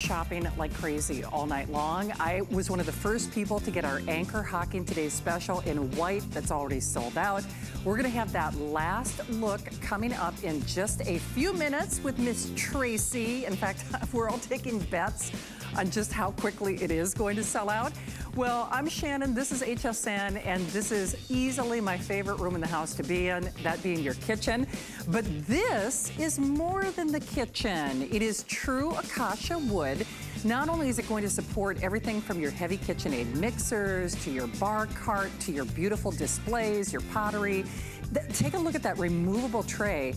Shopping like crazy all night long. I was one of the first people to get our Anchor Hocking Today's Special in white that's already sold out. We're gonna have that last look coming up in just a few minutes with Miss Tracy. In fact, we're all taking bets on just how quickly it is going to sell out. Well, I'm Shannon, this is HSN, and this is easily my favorite room in the house to be in, that being your kitchen. But this is more than the kitchen. It is true Acacia wood. Not only is it going to support everything from your heavy KitchenAid mixers, to your bar cart, to your beautiful displays, your pottery. Take a look at that removable tray.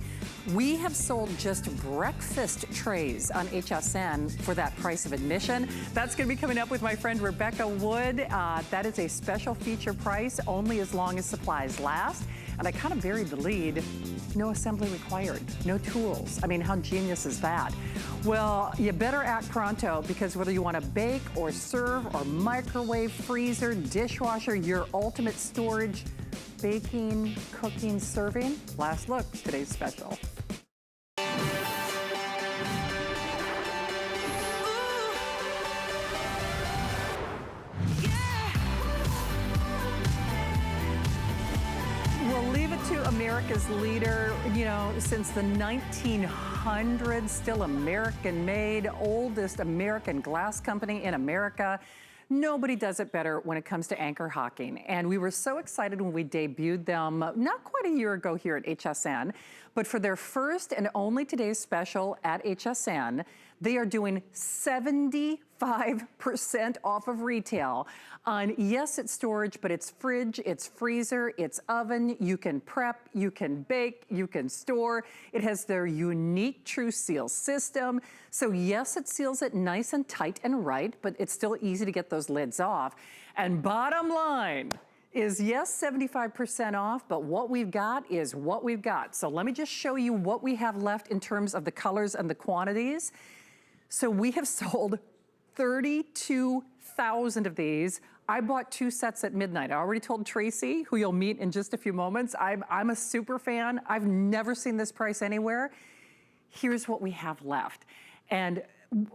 We have sold just breakfast trays on HSN for that price of admission. That's gonna be coming up with my friend Rebecca Wood. That is a special feature price, only as long as supplies last. And I kind of buried the lead. No assembly required, no tools. I mean, how genius is that? Well, you better act pronto, because whether you want to bake or serve or microwave, freezer, dishwasher, your ultimate storage, baking, cooking, serving. Last look, today's special. We'll leave it to America's leader, you know, since the 1900s, still American made, oldest American glass company in America. Nobody does it better when it comes to Anchor Hocking. And we were so excited when we debuted them not quite a year ago here at HSN, but for their first and only today's special at HSN, they are doing 75% off of retail on, yes, it's storage, but it's fridge, it's freezer, it's oven. You can prep, you can bake, you can store. It has their unique True Seal system. So yes, it seals it nice and tight and right, but it's still easy to get those lids off. And bottom line is, yes, 75% off, but what we've got is what we've got. So let me just show you what we have left in terms of the colors and the quantities. So we have sold 32,000 of these. I bought 2 sets at midnight. I already told Tracy, who you'll meet in just a few moments, I'm a super fan. I've never seen this price anywhere. Here's what we have left. And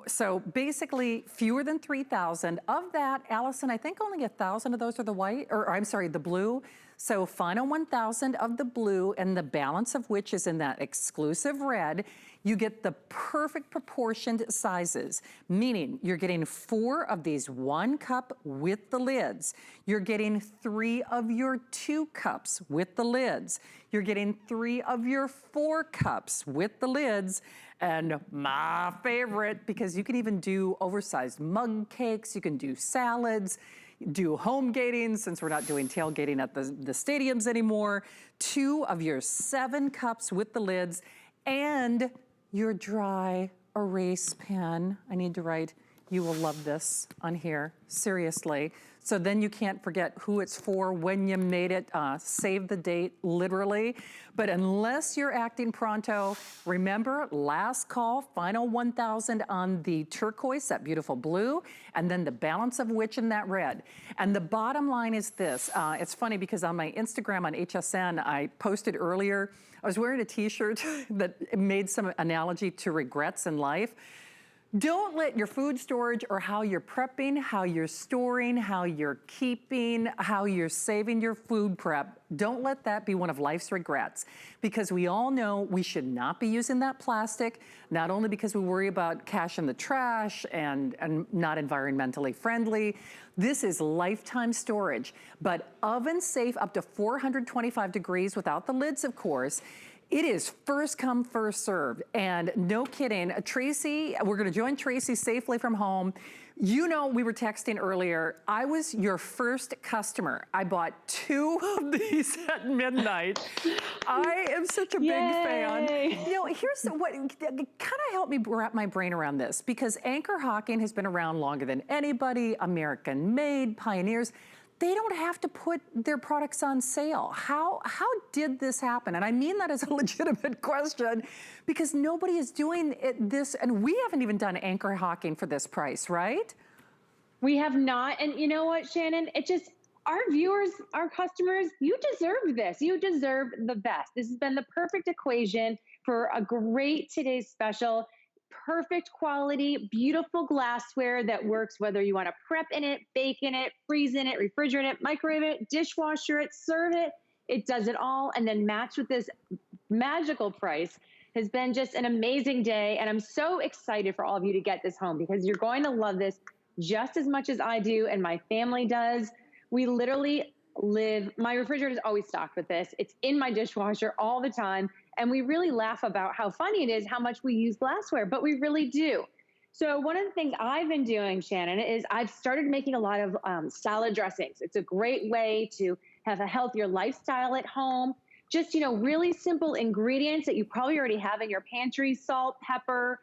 so basically fewer than 3,000. Of that, Allison, I think only 1,000 of those are the white, or I'm sorry, the blue. So final 1,000 of the blue, and the balance of which is in that exclusive red. You get the perfect proportioned sizes, meaning you're getting 4 of these 1 cup with the lids. You're getting 3 of your 2 cups with the lids. You're getting 3 of your 4 cups with the lids. And my favorite, because you can even do oversized mug cakes, you can do salads, do home gating, since we're not doing tailgating at the stadiums anymore. 2 of your 7 cups with the lids, and your dry erase pen. I need to write, you will love this on here, seriously. So then you can't forget who it's for, when you made it, save the date, literally. But unless you're acting pronto, remember, last call, final 1,000 on the turquoise, that beautiful blue, and then the balance of which in that red. And the bottom line is this. It's funny because on my Instagram on HSN, I posted earlier, I was wearing a t-shirt that made some analogy to regrets in life. Don't let your food storage, or how you're prepping, how you're storing, how you're keeping, how you're saving your food prep, don't let that be one of life's regrets. Because we all know we should not be using that plastic, not only because we worry about cash in the trash and not environmentally friendly. This is lifetime storage, but oven safe up to 425 degrees without the lids, of course. It is first come, first served. And no kidding, Tracy, we're gonna join Tracy safely from home. You know, we were texting earlier. I was your first customer. I bought 2 of these at midnight. I am such a big fan. You know, here's what, kind of help me wrap my brain around this, because Anchor Hocking has been around longer than anybody, American made, pioneers. They don't have to put their products on sale. How did this happen? And I mean that as a legitimate question, because nobody is doing this, and we haven't even done Anchor Hocking for this price, right? We have not, and you know what, Shannon? It just, our viewers, our customers, you deserve this. You deserve the best. This has been the perfect equation for a great today's special. perfect quality, beautiful glassware that works whether you want to prep in it, bake in it, freeze in it, refrigerate it, microwave it, dishwasher it, serve it. It does it all. And then matched with this magical price has been just an amazing day. And I'm so excited for all of you to get this home because you're going to love this just as much as I do and my family does. We literally my refrigerator is always stocked with this. It's in my dishwasher all the time. And we really laugh about how funny it is, how much we use glassware, but we really do. So one of the things I've been doing, Shannon, is I've started making a lot of salad dressings. It's a great way to have a healthier lifestyle at home. Just, really simple ingredients that you probably already have in your pantry: salt, pepper,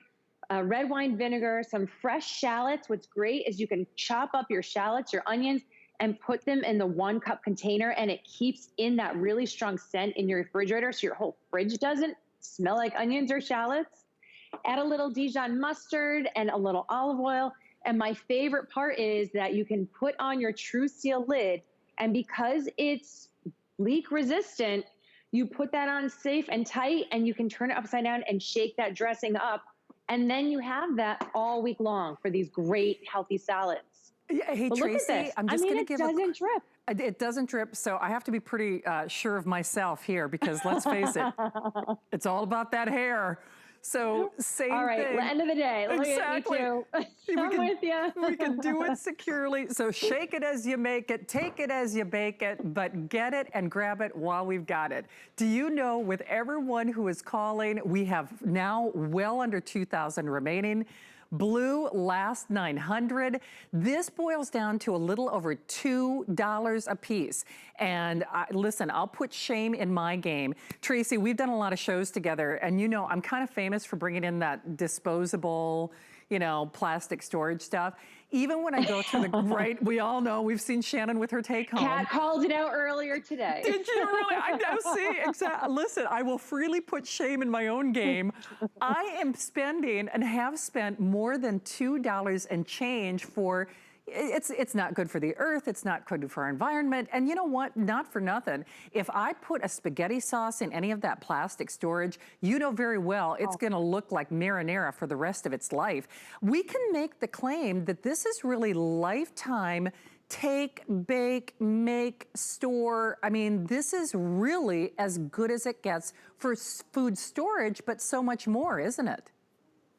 red wine vinegar, some fresh shallots. What's great is you can chop up your shallots, your onions, and put them in the 1 cup container, and it keeps in that really strong scent in your refrigerator so your whole fridge doesn't smell like onions or shallots. Add a little Dijon mustard and a little olive oil. And my favorite part is that you can put on your True Seal lid, and because it's leak resistant, you put that on safe and tight, and you can turn it upside down and shake that dressing up. And then you have that all week long for these great healthy salads. Yeah, hey, But Tracy, look at this. I'm just going to give it doesn't drip. It doesn't drip, so I have to be pretty sure of myself here because let's face it, it's all about that hair. So same all right, thing. End of the day. Look Exactly. at you too. I'm with you. We can do it securely. So shake it as you make it, take it as you bake it, but get it and grab it while we've got it. Do you know, with everyone who is calling, we have now well under 2,000 remaining. Blue, last 900. This boils down to a little over $2 a piece. And listen, I'll put shame in my game. Tracy, we've done a lot of shows together, and I'm kind of famous for bringing in that disposable, plastic storage stuff. Even when I go through the, right, we all know, we've seen Shannon with her take home. Kat called it out earlier today. Did you really? I know, see, exactly. Listen, I will freely put shame in my own game. I am spending and have spent more than $2 and change for, it's not good for the earth, it's not good for our environment, and you know what, not for nothing. If I put a spaghetti sauce in any of that plastic storage, you know very well it's gonna look like marinara for the rest of its life. We can make the claim that this is really lifetime take, bake, make, store. I mean, this is really as good as it gets for food storage, but so much more, isn't it?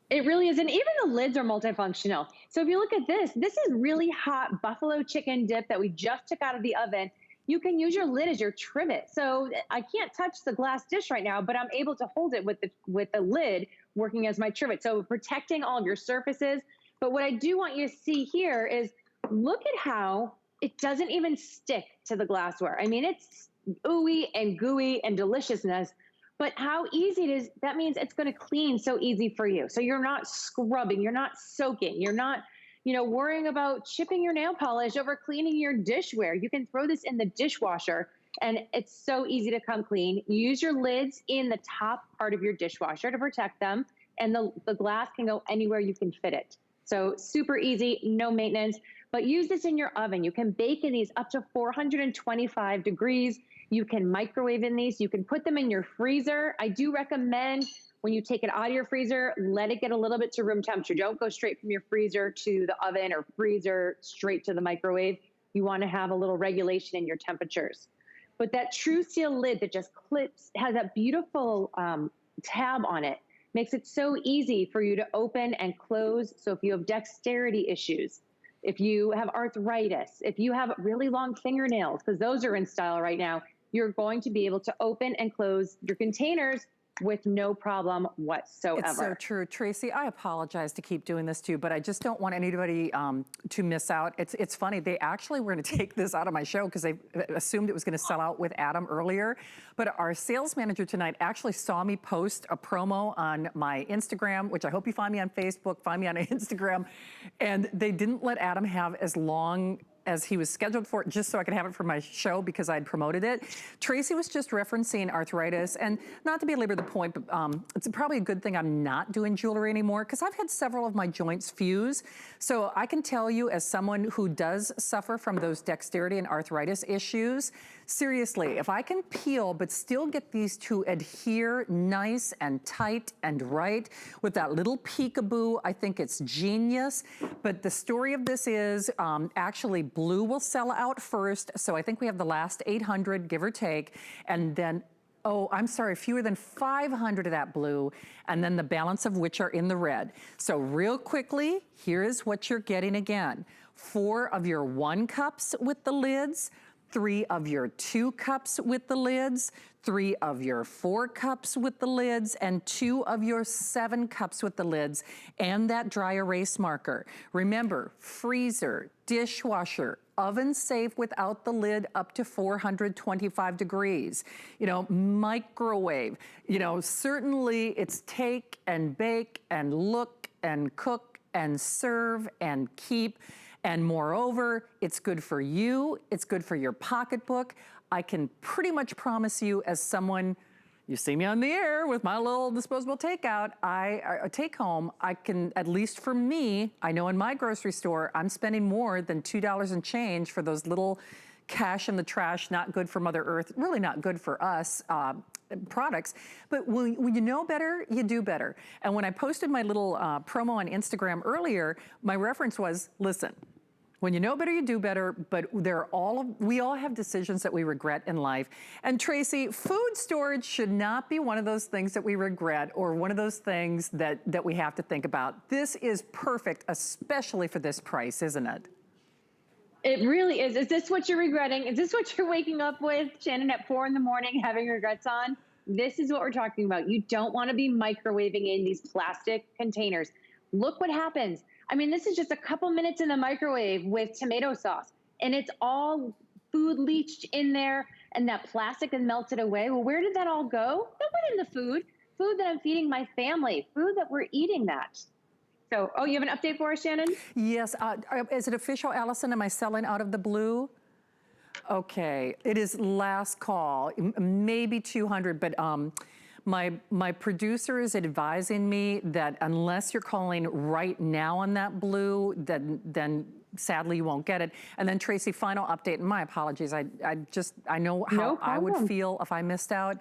It really is. And even the lids are multifunctional. So if you look at this is really hot buffalo chicken dip that we just took out of the oven. You can use your lid as your trivet. So I can't touch the glass dish right now, but I'm able to hold it with the lid working as my trivet. So protecting all of your surfaces. But what I do want you to see here is look at how it doesn't even stick to the glassware. I mean, it's ooey and gooey and deliciousness. But how easy it is, that means it's going to clean so easy for you. So you're not scrubbing, you're not soaking, you're not, worrying about chipping your nail polish over cleaning your dishware. You can throw this in the dishwasher and it's so easy to come clean. You use your lids in the top part of your dishwasher to protect them, and the glass can go anywhere you can fit it. So super easy, no maintenance, but use this in your oven. You can bake in these up to 425 degrees. You can microwave in these. You can put them in your freezer. I do recommend when you take it out of your freezer, let it get a little bit to room temperature. Don't go straight from your freezer to the oven or freezer straight to the microwave. You want to have a little regulation in your temperatures. But that True Seal lid that just clips, has that beautiful tab on it, makes it so easy for you to open and close. So if you have dexterity issues, if you have arthritis, if you have really long fingernails, because those are in style right now, you're going to be able to open and close your containers with no problem whatsoever. It's so true. Tracy, I apologize to keep doing this to you, but I just don't want anybody to miss out. It's funny, they actually were going to take this out of my show because they assumed it was going to sell out with Adam earlier. But our sales manager tonight actually saw me post a promo on my Instagram, which I hope you find me on Facebook, find me on Instagram. And they didn't let Adam have as long as he was scheduled for, just so I could have it for my show because I'd promoted it. Tracy was just referencing arthritis, and not to belabor the point, but it's probably a good thing I'm not doing jewelry anymore because I've had several of my joints fuse. So I can tell you, as someone who does suffer from those dexterity and arthritis issues, Seriously, if I can peel but still get these to adhere nice and tight and right with that little peekaboo, I think it's genius. But the story of this is actually blue will sell out first. So I think we have the last 800, give or take. And then, oh, I'm sorry, fewer than 500 of that blue, and then the balance of which are in the red. So real quickly, here is what you're getting again. 4 of your 1 cups with the lids, 3 of your 2 cups with the lids, 3 of your 4 cups with the lids, and 2 of your 7 cups with the lids, and that dry erase marker. Remember, freezer, dishwasher, oven safe without the lid up to 425 degrees. You know, microwave, you know, certainly it's take and bake and look and cook and serve and keep. And moreover, it's good for you, it's good for your pocketbook. I can pretty much promise you, as someone, you see me on the air with my little disposable takeout, take home, I can, at least for me, I know in my grocery store, I'm spending more than $2 and change for those little cash in the trash, not good for Mother Earth, really not good for us, products. But when you know better, you do better. And when I posted my little promo on Instagram earlier, my reference was, listen, when you know better, you do better, but we all have decisions that we regret in life. And Tracy, food storage should not be one of those things that we regret or one of those things that we have to think about. This is perfect, especially for this price, isn't it? It really is. Is this what you're regretting? Is this what you're waking up with, Shannon, at 4 in the morning, having regrets on? This is what we're talking about. You don't want to be microwaving in these plastic containers. Look what happens. I mean, this is just a couple minutes in the microwave with tomato sauce, and it's all food leached in there, and that plastic is melted away. Well, where did that all go? That went in the food that I'm feeding my family, food that we're eating that. So, oh, you have an update for us, Shannon? Yes. Is it official, Allison? Am I selling out of the blue? Okay. It is last call, maybe 200, but my producer is advising me that unless you're calling right now on that blue, then sadly you won't get it. And then Tracy, final update, and my apologies. I know how I would feel if I missed out.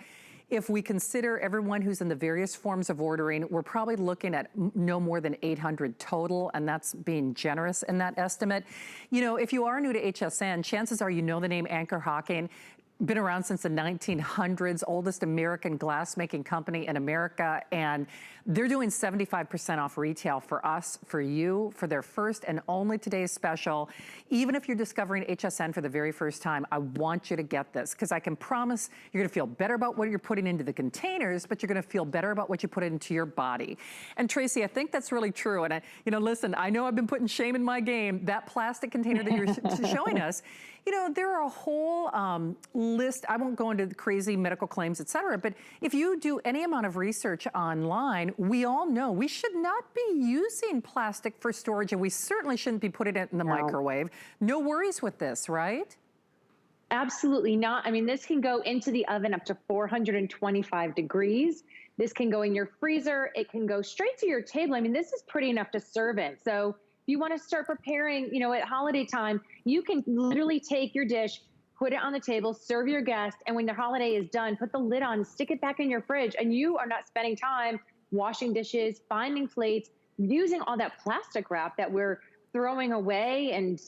If we consider everyone who's in the various forms of ordering, we're probably looking at no more than 800 total, and that's being generous in that estimate. You know, if you are new to HSN, chances are you know the name Anchor Hocking. Been around since the 1900s, oldest American glass-making company in America, and they're doing 75% off retail for us, for you, for their first and only today's special. Even if you're discovering HSN for the very first time, I want you to get this, because I can promise you're gonna feel better about what you're putting into the containers, but you're gonna feel better about what you put into your body. And Tracy, I think that's really true. And listen, I know I've been putting shame in my game. That plastic container that you're showing us, you know, there are a whole list. I won't go into the crazy medical claims, et cetera, but if you do any amount of research online, we all know we should not be using plastic for storage, and we certainly shouldn't be putting it in the microwave. No worries with this, right? Absolutely not. I mean, this can go into the oven up to 425 degrees. This can go in your freezer. It can go straight to your table. I mean, this is pretty enough to serve in. So if you want to start preparing, at holiday time, you can literally take your dish, put it on the table, serve your guest, and when the holiday is done, put the lid on, stick it back in your fridge, and you are not spending time washing dishes, finding plates, using all that plastic wrap that we're throwing away and,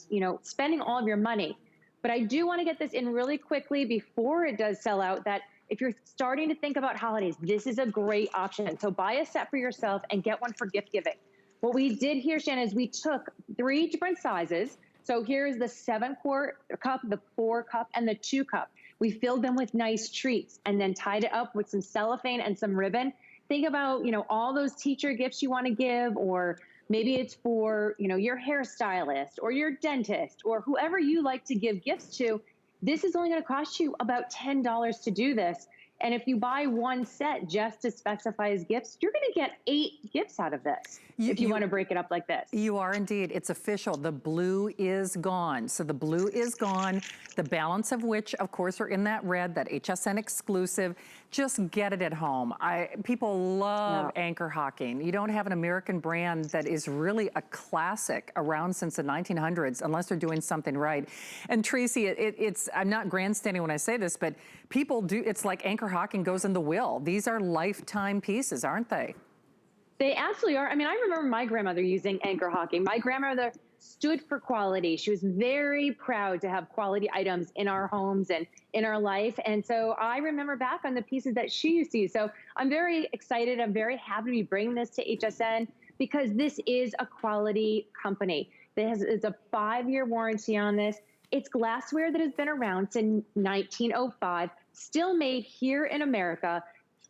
spending all of your money. But I do want to get this in really quickly before it does sell out, that if you're starting to think about holidays, this is a great option. So buy a set for yourself and get one for gift giving. What we did here, Shannon, is we took 3 different sizes. So here's the 7-quart cup, the 4 cup, and the 2 cup. We filled them with nice treats and then tied it up with some cellophane and some ribbon. Think about, all those teacher gifts you want to give, or maybe it's for, your hairstylist or your dentist or whoever you like to give gifts to. This is only going to cost you about $10 to do this. And if you buy one set just to specify as gifts, you're going to get 8 gifts out of this if you want to break it up like this. You are indeed. It's official. The blue is gone. So the blue is gone, the balance of which, of course, are in that red, that HSN exclusive. Just get it at home. People love anchor hawking. You don't have an American brand that is really a classic around since the 1900s, unless they're doing something right. And Tracy, I'm not grandstanding when I say this, but people do, it's like anchor hawking goes in the will. These are lifetime pieces, aren't they? They absolutely are. I mean, I remember my grandmother using anchor hawking. My grandmother stood for quality. She was very proud to have quality items in our homes and in our life. And so I remember back on the pieces that she used to use. So I'm very excited. I'm very happy to be bringing this to HSN because this is a quality company. It's a 5-year warranty on this. It's glassware that has been around since 1905, still made here in America,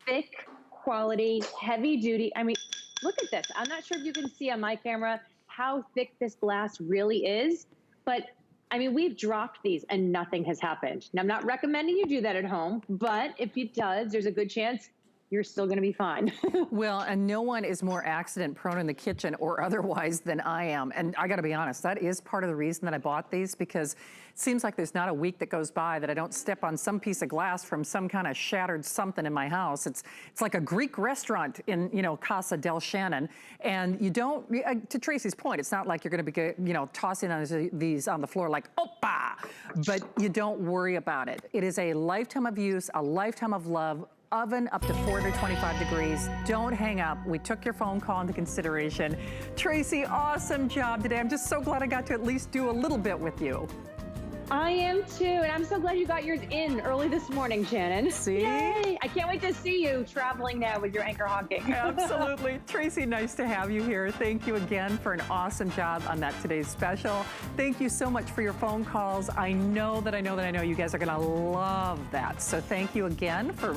thick, quality, heavy duty. I mean, look at this. I'm not sure if you can see on my camera how thick this glass really is, but I mean, we've dropped these and nothing has happened. Now, I'm not recommending you do that at home, but if it does, there's a good chance you're still gonna be fine. Well, and no one is more accident prone in the kitchen or otherwise than I am. And I gotta be honest, that is part of the reason that I bought these, because it seems like there's not a week that goes by that I don't step on some piece of glass from some kind of shattered something in my house. It's like a Greek restaurant in, Casa del Shannon. And you don't, to Tracy's point, it's not like you're gonna be, tossing these on the floor like, oppa, but you don't worry about it. It is a lifetime of use, a lifetime of love. Oven up to 425 degrees. Don't hang up. We took your phone call into consideration. Tracy, awesome job today. I'm just so glad I got to at least do a little bit with you. I am too, and I'm so glad you got yours in early this morning, Shannon. See? Yay! I can't wait to see you traveling now with your anchor hawking. Absolutely. Tracy, nice to have you here. Thank you again for an awesome job on that today's special. Thank you so much for your phone calls. I know you guys are gonna love that. So thank you again for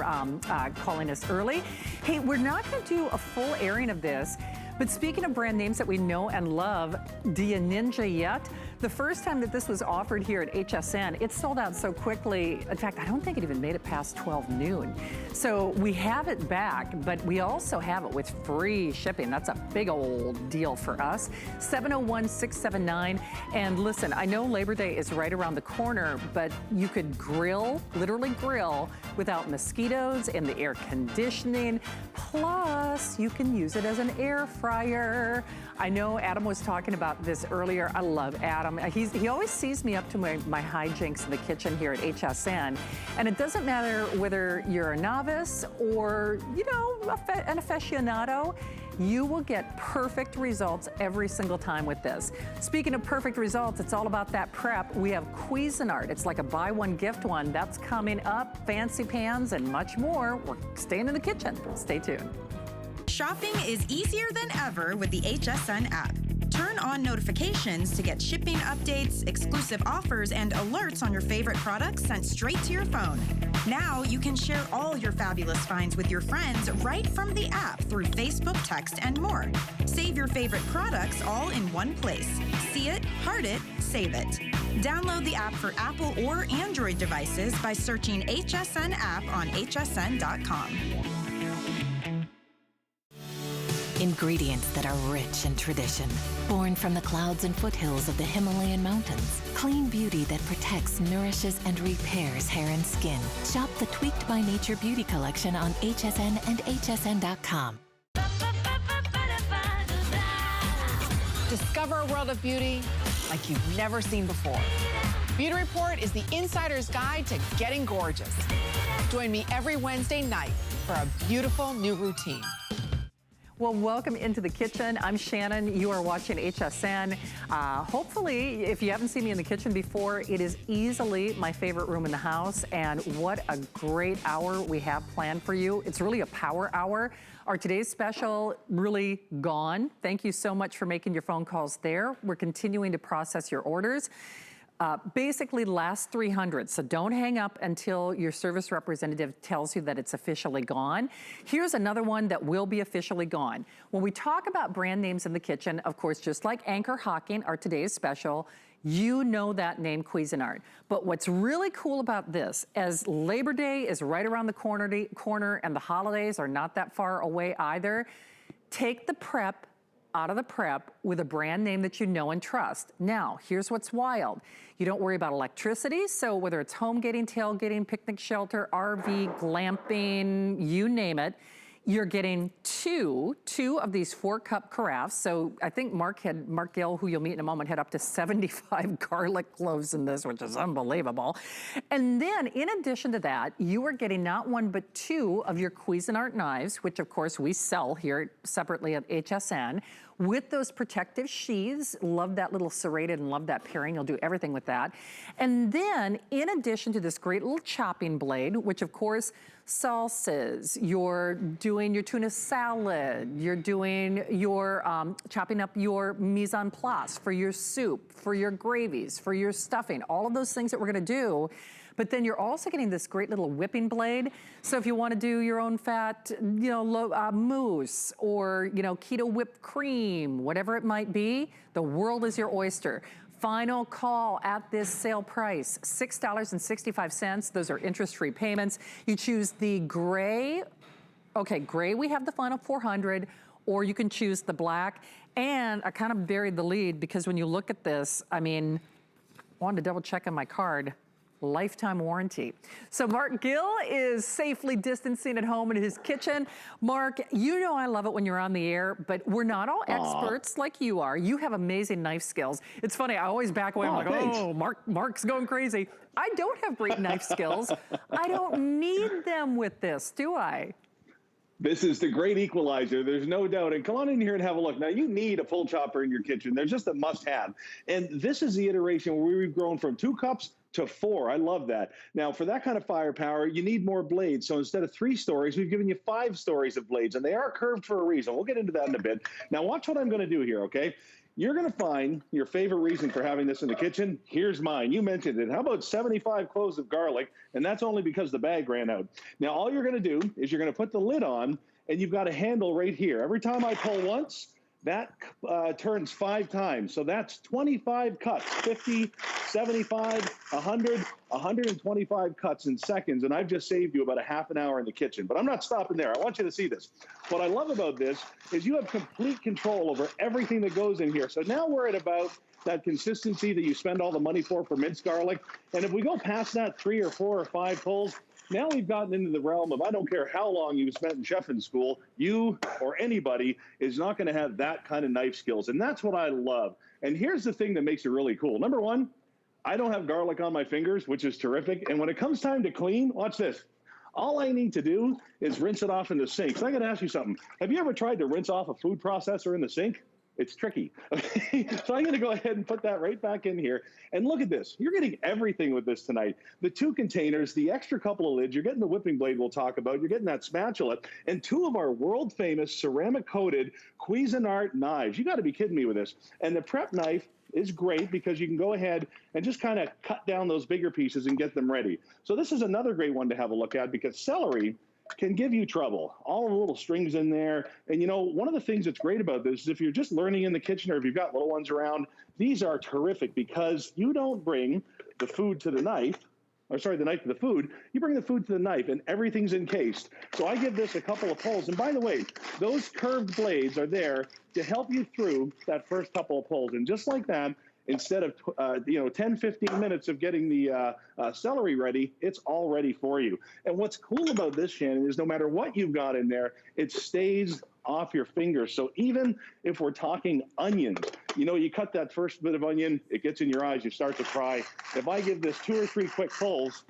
calling us early. Hey, we're not gonna do a full airing of this, but speaking of brand names that we know and love, do you ninja yet? The first time that this was offered here at HSN, it sold out so quickly. In fact, I don't think it even made it past 12 noon. So we have it back, but we also have it with free shipping. That's a big old deal for us. 701-679. And listen, I know Labor Day is right around the corner, but you could grill, literally grill, without mosquitoes and the air conditioning. Plus, you can use it as an air fryer. I know Adam was talking about this earlier. I love Adam. He always sees me up to my hijinks in the kitchen here at HSN. And it doesn't matter whether you're a novice or, an aficionado, you will get perfect results every single time with this. Speaking of perfect results, it's all about that prep. We have Cuisinart. It's like a buy one, gift one. That's coming up. Fancy pans and much more. We're staying in the kitchen. Stay tuned. Shopping is easier than ever with the HSN app. Turn on notifications to get shipping updates, exclusive offers, and alerts on your favorite products sent straight to your phone. Now you can share all your fabulous finds with your friends right from the app through Facebook, text, and more. Save your favorite products all in one place. See it, heart it, save it. Download the app for Apple or Android devices by searching HSN app on hsn.com. Ingredients that are rich in tradition, born from the clouds and foothills of the Himalayan mountains. Clean beauty that protects, nourishes, and repairs hair and skin. Shop the Tweaked by Nature Beauty Collection on HSN and hsn.com. Discover a world of beauty like you've never seen before. Beauty Report is the insider's guide to getting gorgeous. Join me every Wednesday night for a beautiful new routine. Well, welcome into the kitchen. I'm Shannon. You are watching HSN. Hopefully, if you haven't seen me in the kitchen before, it is easily my favorite room in the house. And what a great hour we have planned for you. It's really a power hour. Our today's special really gone. Thank you so much for making your phone calls there. We're continuing to process your orders. Basically last 300, so don't hang up until your service representative tells you that it's officially gone. Here's another one that will be officially gone. When we talk about brand names in the kitchen, of course, just like Anchor Hawking, our today's special, you know that name, Cuisinart. But what's really cool about this, as Labor Day is right around the corner and the holidays are not that far away either, take the prep out of the prep with a brand name that you know and trust. Now, here's what's wild. You don't worry about electricity, so whether it's home gating, tailgating, picnic shelter, RV, glamping, you name it, you're getting two of these 4-cup carafes. So I think Mark Gill, who you'll meet in a moment, had up to 75 garlic cloves in this, which is unbelievable. And then in addition to that, you are getting not one, but 2 of your Cuisinart knives, which of course we sell here separately at HSN, with those protective sheaths. Love that little serrated and love that pairing. You'll do everything with that. And then in addition to this great little chopping blade, which of course salsas, you're doing your tuna salad, you're doing your chopping up your mise en place for your soup, for your gravies, for your stuffing, all of those things that we're gonna do. But then you're also getting this great little whipping blade. So if you want to do your own fat, mousse or, keto whipped cream, whatever it might be, the world is your oyster. Final call at this sale price, $6.65. Those are interest-free payments. You choose the gray. Okay, gray, we have the final 400, or you can choose the black. And I kind of buried the lead because when you look at this, I wanted to double check on my card. Lifetime warranty. So Mark Gill is safely distancing at home in his kitchen. Mark, you know I love it when you're on the air, but we're not all experts like you are. You have amazing knife skills. It's funny, I always back away. I'm like, thanks. oh, Mark's going crazy. I don't have great knife skills. I don't need them with this, do I? This is the great equalizer. There's no doubt. And come on in here and have a look. Now, you need a full chopper in your kitchen. They're just a must-have. And this is the iteration where we've grown from 2 cups to 4. I love that. Now, for that kind of firepower, you need more blades. So instead of 3 stories, we've given you 5 stories of blades. And they are curved for a reason. We'll get into that in a bit. Now, watch what I'm going to do here, okay? You're going to find your favorite reason for having this in the kitchen. Here's mine. You mentioned it. How about 75 cloves of garlic? And that's only because the bag ran out. Now, all you're going to do is you're going to put the lid on, and you've got a handle right here. Every time I pull once, that turns 5 times. So that's 25 cuts, 50, 75, 100, 125 cuts in seconds. And I've just saved you about a half an hour in the kitchen. But I'm not stopping there. I want you to see this. What I love about this is you have complete control over everything that goes in here. So now we're at about that consistency that you spend all the money for minced garlic. And if we go past that 3 or 4 or 5 pulls, now we've gotten into the realm of, I don't care how long you've spent in chefing school, you or anybody is not going to have that kind of knife skills. And that's what I love. And here's the thing that makes it really cool. Number one, I don't have garlic on my fingers, which is terrific. And when it comes time to clean, watch this. All I need to do is rinse it off in the sink. So I got to ask you something. Have you ever tried to rinse off a food processor in the sink? It's tricky. Okay? So I'm going to go ahead and put that right back in here. And look at this. You're getting everything with this tonight. The 2 containers, the extra couple of lids, you're getting the whipping blade we'll talk about, you're getting that spatula, and 2 of our world-famous ceramic-coated Cuisinart knives. You got to be kidding me with this. And the prep knife is great because you can go ahead and just kind of cut down those bigger pieces and get them ready. So this is another great one to have a look at because celery can give you trouble. All the little strings in there. And one of the things that's great about this is if you're just learning in the kitchen or if you've got little ones around, these are terrific because you don't bring the food to the knife, the knife to the food. You bring the food to the knife and everything's encased. So I give this a couple of pulls. And by the way, those curved blades are there to help you through that first couple of pulls. And just like that, instead of 10, 15 minutes of getting the celery ready, it's all ready for you. And what's cool about this, Shannon, is no matter what you've got in there, it stays off your fingers. So even if we're talking onions, you cut that first bit of onion, it gets in your eyes, you start to cry. If I give this 2 or 3 quick pulls,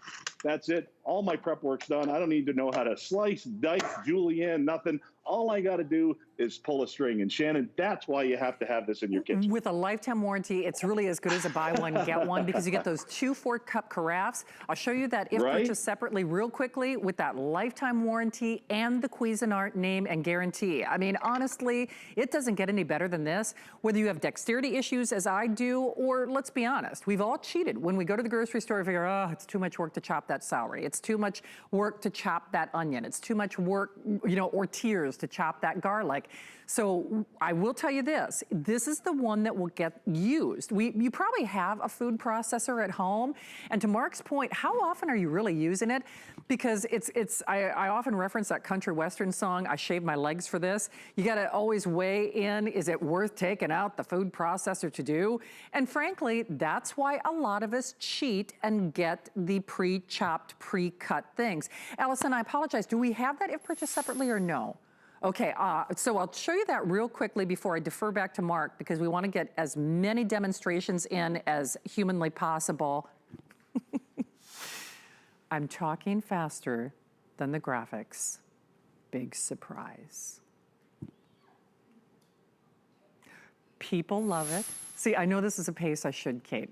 that's it. All my prep work's done. I don't need to know how to slice, dice, julienne, nothing. All I got to do is pull a string. And Shannon, that's why you have to have this in your kitchen. With a lifetime warranty, it's really as good as a buy one, get one, because you get those 2 4-cup carafes. I'll show you that if purchased separately real quickly with that lifetime warranty and the Cuisinart name and guarantee. Honestly, it doesn't get any better than this. Whether you have dexterity issues as I do, or let's be honest, we've all cheated. When we go to the grocery store, we figure, oh, it's too much work to chop that celery. It's too much work to chop that onion. It's too much work, or tears tools to chop that garlic. So I will tell you this is the one that will get used. You probably have a food processor at home, and to Mark's point, how often are you really using it? Because I often reference that country western song, I Shave My Legs for This. You gotta always weigh in, is it worth taking out the food processor to do? And frankly, that's why a lot of us cheat and get the pre-chopped, pre-cut things. Allison, I apologize, do we have that if purchased separately or no? Okay, so I'll show you that real quickly before I defer back to Mark, because we wanna get as many demonstrations in as humanly possible. I'm talking faster than the graphics. Big surprise. People love it. See, I know this is a pace I should, Kate.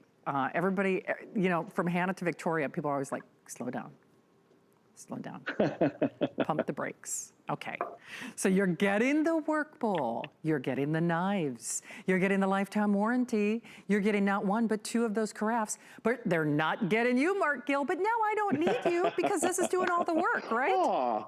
Everybody, you know, from Hannah to Victoria, people are always like, slow down. Slow down. Pump the brakes. Okay. So you're getting the work bowl. You're getting the knives. You're getting the lifetime warranty. You're getting not one, but two of those carafes. But they're not getting you, Mark Gill. But now I don't need you because this is doing all the work, right? Oh,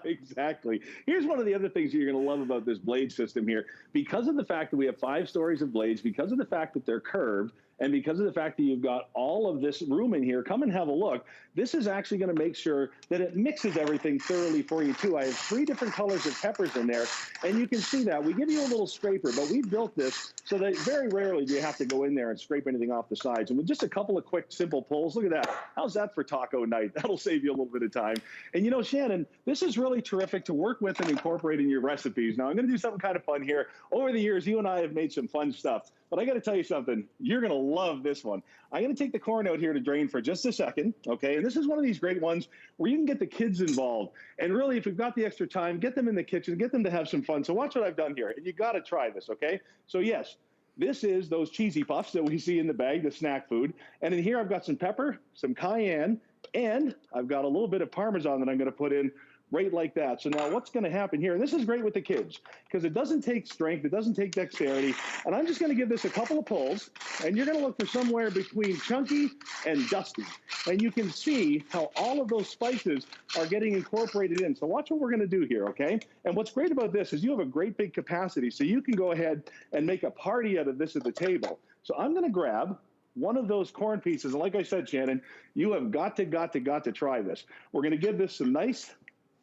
exactly. Here's one of the other things you're going to love about this blade system here. Because of the fact that we have 5 stories of blades, because of the fact that they're curved, and because of the fact that you've got all of this room in here, come and have a look. This is actually going to make sure that it mixes everything thoroughly for you too. I have 3 different colors of peppers in there, and you can see that. We give you a little scraper, but we built this so that very rarely do you have to go in there and scrape anything off the sides. And with just a couple of quick, simple pulls, look at that. How's that for taco night? That'll save you a little bit of time. And you know, Shannon, this is really terrific to work with and incorporate in your recipes. Now, I'm going to do something kind of fun here. Over the years, you and I have made some fun stuff. But I got to tell you something, you're going to love this one. I'm going to take the corn out here to drain for just a second, okay? And this is one of these great ones where you can get the kids involved. And really, if we've got the extra time, get them in the kitchen, get them to have some fun. So watch what I've done here. And you got to try this, okay? So yes, this is those cheesy puffs that we see in the bag, the snack food. And in here, I've got some pepper, some cayenne, and I've got a little bit of Parmesan that I'm going to put in right like that. So now what's going to happen here, and this is great with the kids, because it doesn't take strength, it doesn't take dexterity, and I'm just going to give this a couple of pulls, and you're going to look for somewhere between chunky and dusty. And you can see how all of those spices are getting incorporated in. So watch what we're going to do here, okay? And what's great about this is you have a great big capacity, so you can go ahead and make a party out of this at the table. So I'm going to grab one of those corn pieces, and like I said, Shannon, you have got to try this. We're going to give this some nice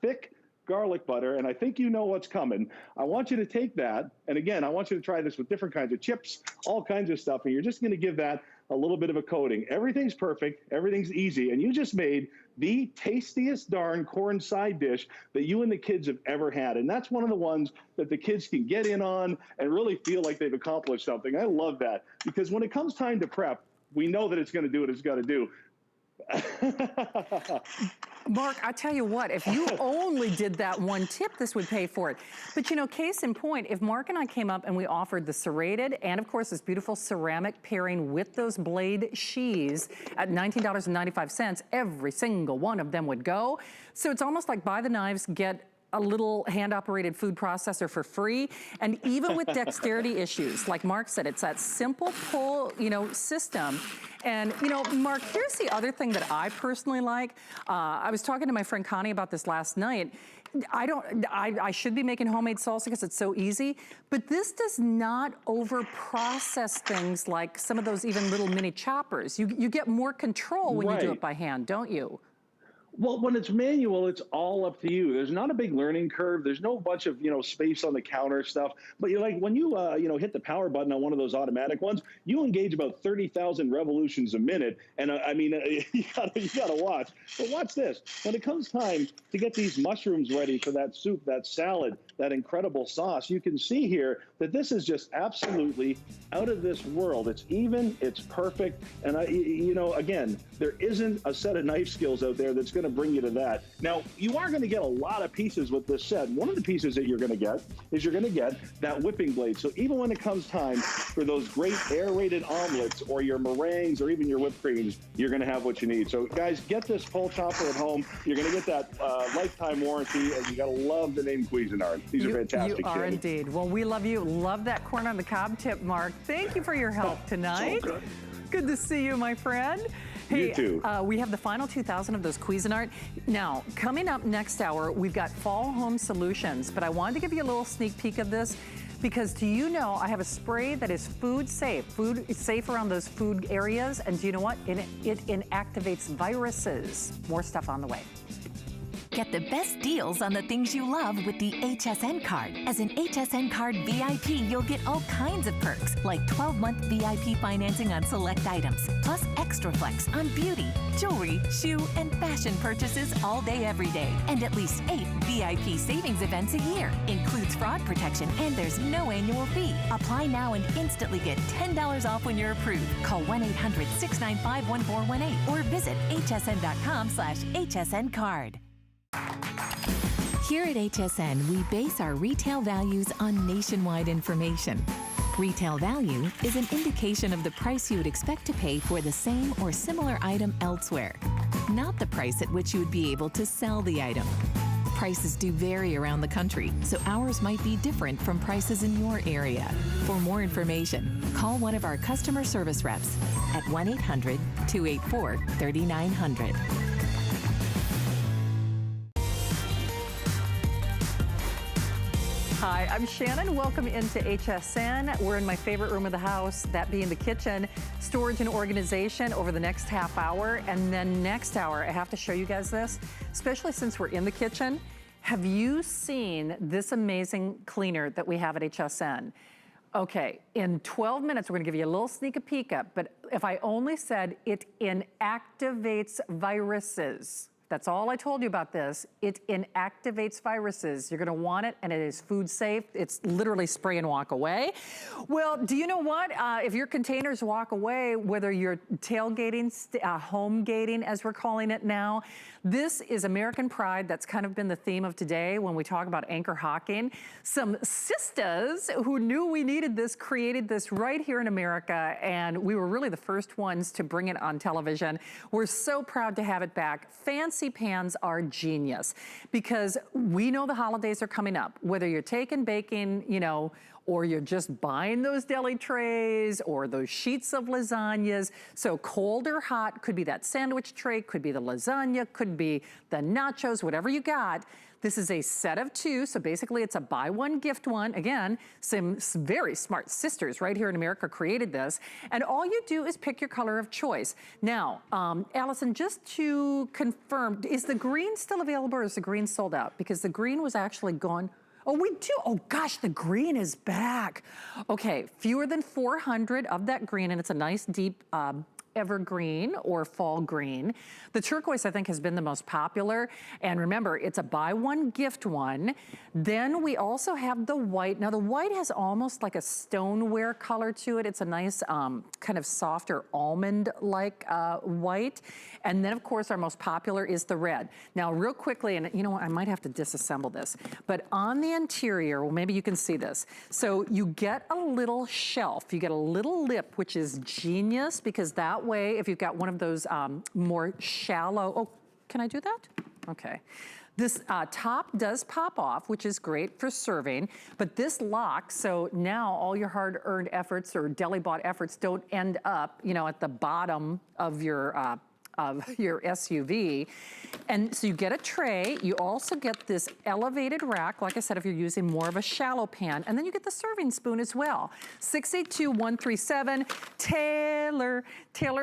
thick garlic butter, and I think you know what's coming. I want you to take that, and again, I want you to try this with different kinds of chips, all kinds of stuff, and you're just going to give that a little bit of a coating. Everything's perfect, everything's easy, and you just made the tastiest darn corn side dish that you and the kids have ever had, and that's one of the ones that the kids can get in on and really feel like they've accomplished something. I love that, because when it comes time to prep, we know that it's going to do what it's got to do. Mark, I tell you what, if you only did that one tip, this would pay for it. But you know, case in point, if Mark and I came up and we offered the serrated and of course this beautiful ceramic pairing with those blade sheaths at $19.95, every single one of them would go. So it's almost like buy the knives, get a little hand-operated food processor for free. And even with dexterity issues, like Mark said, it's that simple pull, you know, system. And, you know, Mark, here's the other thing that I personally like. I was talking to my friend Connie about this last night. I should be making homemade salsa because it's so easy, but this does not over-process things like some of those even little mini choppers. You get more control when you do it by hand, don't you? Well, when it's manual, it's all up to you. There's not a big learning curve. There's no bunch of, you know, space on the counter stuff. But you're like, when you, you know, hit the power button on one of those automatic ones, you engage about 30,000 revolutions a minute. And I mean, you gotta watch. But watch this. When it comes time to get these mushrooms ready for that soup, that salad, that incredible sauce, you can see here that this is just absolutely out of this world. It's even, it's perfect. And you know, again, there isn't a set of knife skills out there that's going to bring you to that. Now, you are going to get a lot of pieces with this set. One of the pieces that you're going to get is you're going to get that whipping blade. So even when it comes time for those great aerated omelets or your meringues or even your whipped creams, you're going to have what you need. So guys, get this pole chopper at home. You're going to get that lifetime warranty, and you got to love the name Cuisinart. These are fantastic. You are indeed. Well, we love you. Love that corn on the cob tip, Mark. Thank you for your help tonight. So good. Good to see you, my friend. Hey, You too. We have the final 2,000 of those Cuisinart. Now, coming up next hour, we've got fall home solutions, but I wanted to give you a little sneak peek of this because do you know I have a spray that is food safe around those food areas, and do you know what? It inactivates viruses. More stuff on the way. Get the best deals on the things you love with the HSN card. As an HSN card VIP, you'll get all kinds of perks, like 12-month VIP financing on select items, plus extra flex on beauty, jewelry, shoe, and fashion purchases all day, every day. And at least 8 VIP savings events a year. Includes fraud protection, and there's no annual fee. Apply now and instantly get $10 off when you're approved. Call 1-800-695-1418 or visit hsn.com/HSN card. Here at HSN, we base our retail values on nationwide information. Retail value is an indication of the price you would expect to pay for the same or similar item elsewhere, not the price at which you would be able to sell the item. Prices do vary around the country, so ours might be different from prices in your area. For more information, call one of our customer service reps at 1-800-284-3900. Hi, I'm Shannon. Welcome into HSN. We're in my favorite room of the house, that being the kitchen, storage and organization over the next half hour. And then next hour, I have to show you guys this, especially since we're in the kitchen. Have you seen this amazing cleaner that we have at HSN? Okay, in 12 minutes, we're gonna give you a little sneak peek up, but if I only said it inactivates viruses, that's all I told you about this. It inactivates viruses. You're gonna want it, and it is food safe. It's literally spray and walk away. Well, do you know what? If your containers walk away, whether you're tailgating, home gating, as we're calling it now, this is American pride. That's kind of been the theme of today when we talk about anchor hocking. Some sisters who knew we needed this created this right here in America, and we were really the first ones to bring it on television. We're so proud to have it back. Fancy pans are genius because we know the holidays are coming up. Whether you're taking baking, you know, or you're just buying those deli trays or those sheets of lasagnas. So cold or hot, could be that sandwich tray, could be the lasagna, could be the nachos, whatever you got. This is a set of 2, so basically it's a buy one, gift one. Again, some very smart sisters right here in America created this. And all you do is pick your color of choice. Now, Allison, just to confirm, is the green still available or is the green sold out? Because the green was actually gone. Oh, we do. Oh gosh, the green is back. Okay, fewer than 400 of that green, and it's a nice deep evergreen or fall green. The turquoise, I think, has been the most popular. And remember, it's a buy one, gift one. Then we also have the white. Now the white has almost like a stoneware color to it. It's a nice kind of softer almond-like white. And then of course our most popular is the red. Now real quickly, and you know what, I might have to disassemble this, but on the interior, well maybe you can see this. So you get a little shelf, you get a little lip, which is genius because that way, if you've got one of those more shallow, oh, can I do that? Okay. This top does pop off, which is great for serving, but this locks, so now all your hard-earned efforts or deli-bought efforts don't end up, you know, at the bottom of your SUV. And so you get a tray, you also get this elevated rack, like I said, if you're using more of a shallow pan, and then you get the serving spoon as well. 682-137, Taylor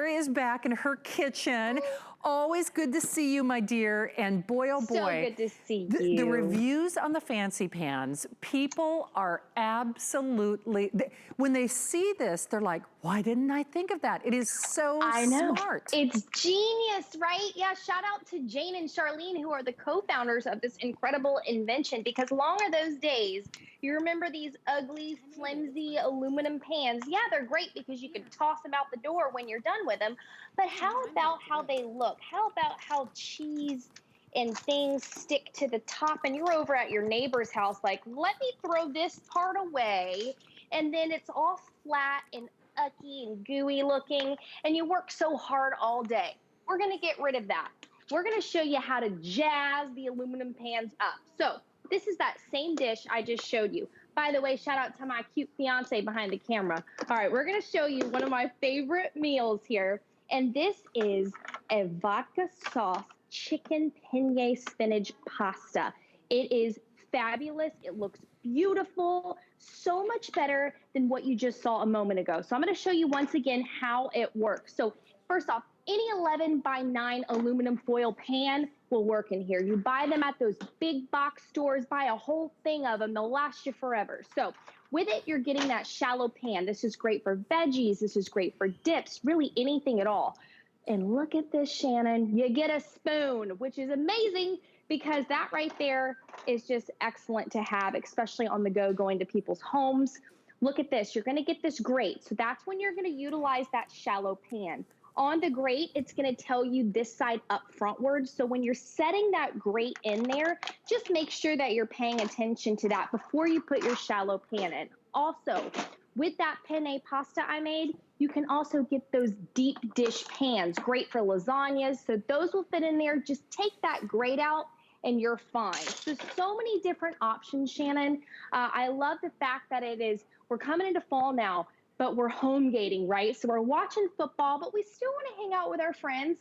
is back in her kitchen. Always good to see you, my dear. And boy, oh boy. So good to see you. The reviews on the fancy pans, people are absolutely, when they see this, they're like, why didn't I think of that? It is so smart. It's genius, right? Yeah, shout out to Jane and Charlene, who are the co-founders of this incredible invention, because long are those days. You remember these ugly, flimsy aluminum pans? Yeah, they're great because you can toss them out the door when you're done with them. But how about how they look? How about how cheese and things stick to the top? And you're over at your neighbor's house like, let me throw this part away. And then it's all flat and ucky and gooey looking. And you work so hard all day. We're going to get rid of that. We're going to show you how to jazz the aluminum pans up. So this is that same dish I just showed you. By the way, shout out to my cute fiance behind the camera. All right, we're gonna show you one of my favorite meals here. And this is a vodka sauce chicken penne spinach pasta. It is fabulous. It looks beautiful, so much better than what you just saw a moment ago. So I'm gonna show you once again how it works. So first off, any 11x9 aluminum foil pan will work in here. You buy them at those big box stores, buy a whole thing of them, they'll last you forever. So with it, you're getting that shallow pan. This is great for veggies, this is great for dips, really anything at all. And look at this, Shannon, you get a spoon, which is amazing because that right there is just excellent to have, especially on the go going to people's homes. Look at this, you're gonna get this grate. So that's when you're gonna utilize that shallow pan. On the grate, it's gonna tell you this side up frontward. So when you're setting that grate in there, just make sure that you're paying attention to that before you put your shallow pan in. Also, with that penne pasta I made, you can also get those deep dish pans, great for lasagnas. So those will fit in there. Just take that grate out and you're fine. So many different options, Shannon. I love the fact that we're coming into fall now, but we're home gating, right? So we're watching football, but we still want to hang out with our friends.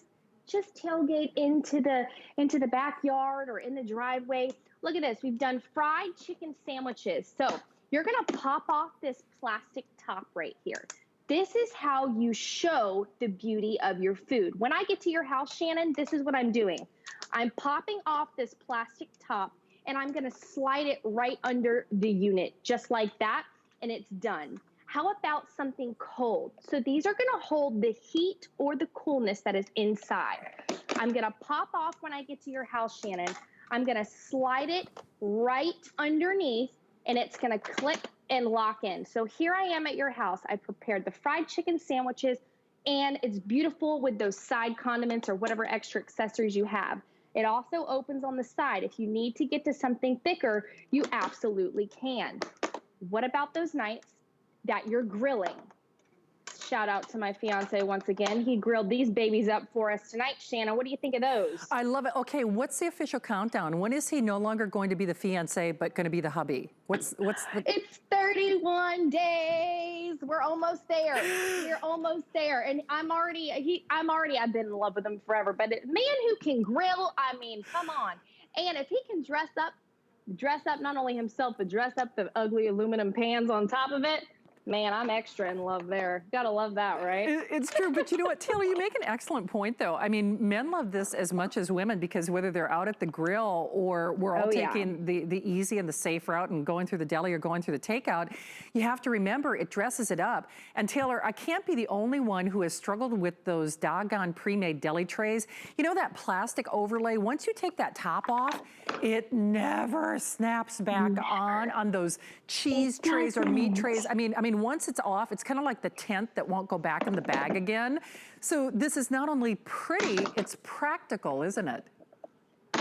Just tailgate into the backyard or in the driveway. Look at this, we've done fried chicken sandwiches. So you're gonna pop off this plastic top right here. This is how you show the beauty of your food. When I get to your house, Shannon, this is what I'm doing. I'm popping off this plastic top and I'm gonna slide it right under the unit, just like that, and it's done. How about something cold? So these are gonna hold the heat or the coolness that is inside. I'm gonna pop off when I get to your house, Shannon. I'm gonna slide it right underneath and it's gonna click and lock in. So here I am at your house. I prepared the fried chicken sandwiches and it's beautiful with those side condiments or whatever extra accessories you have. It also opens on the side. If you need to get to something thicker, you absolutely can. What about those nights that you're grilling? Shout out to my fiance once again. He grilled these babies up for us tonight. Shanna, what do you think of those? I love it. Okay, what's the official countdown? When is he no longer going to be the fiance, but going to be the hubby? What's the... It's 31 days. We're almost there. We're almost there. And I've been in love with him forever. But a man who can grill, I mean, come on. And if he can dress up not only himself, but dress up the ugly aluminum pans on top of it, man, I'm extra in love there. Gotta love that, right? It's true, but you know what, Taylor, you make an excellent point, though. I mean, men love this as much as women because whether they're out at the grill or we're all taking the easy and the safe route and going through the deli or going through the takeout, you have to remember it dresses it up. And Taylor, I can't be the only one who has struggled with those doggone pre-made deli trays. You know that plastic overlay, once you take that top off, it never snaps back on those cheese trays or meat trays. I mean, once it's off, it's kind of like the tent that won't go back in the bag again. So this is not only pretty, it's practical, isn't it?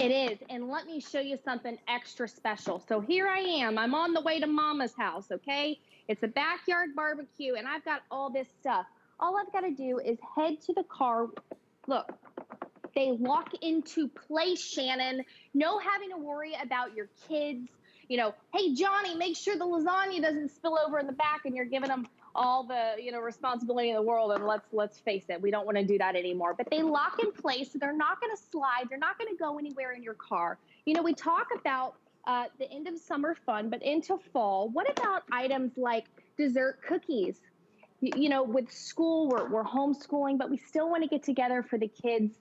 It is, and let me show you something extra special. So here I am, I'm on the way to Mama's house, okay? It's a backyard barbecue, and I've got all this stuff. All I've got to do is head to the car. Look, they lock into place, Shannon. No having to worry about your kids. You know, hey, Johnny, make sure the lasagna doesn't spill over in the back, and you're giving them all the, responsibility in the world. And let's face it, we don't want to do that anymore. But they lock in place, so they're not going to slide. They're not going to go anywhere in your car. You know, we talk about the end of summer fun, but into fall, what about items like dessert cookies? You know, with school, we're homeschooling, but we still want to get together for the kids.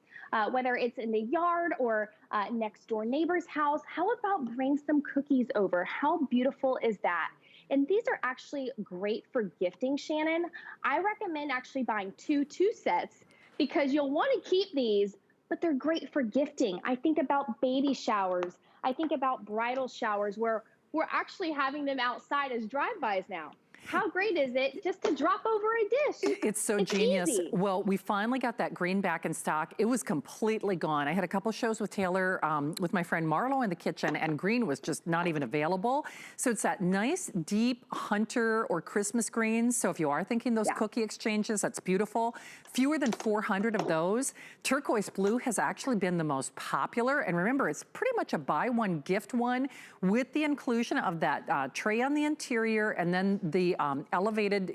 Whether it's in the yard or next door neighbor's house. How about bring some cookies over? How beautiful is that? And these are actually great for gifting, Shannon. I recommend actually buying two sets because you'll want to keep these, but they're great for gifting. I think about baby showers. I think about bridal showers where we're actually having them outside as drive-bys now. How great is it just to drop over a dish? It's so genius. Easy. Well, we finally got that green back in stock. It was completely gone. I had a couple shows with Taylor, with my friend Marlo in the kitchen, and green was just not even available. So it's that nice, deep hunter or Christmas greens. So if you are thinking those cookie exchanges, that's beautiful. Fewer than 400 of those. Turquoise blue has actually been the most popular. And remember, it's pretty much a buy one, gift one with the inclusion of that tray on the interior and then the elevated,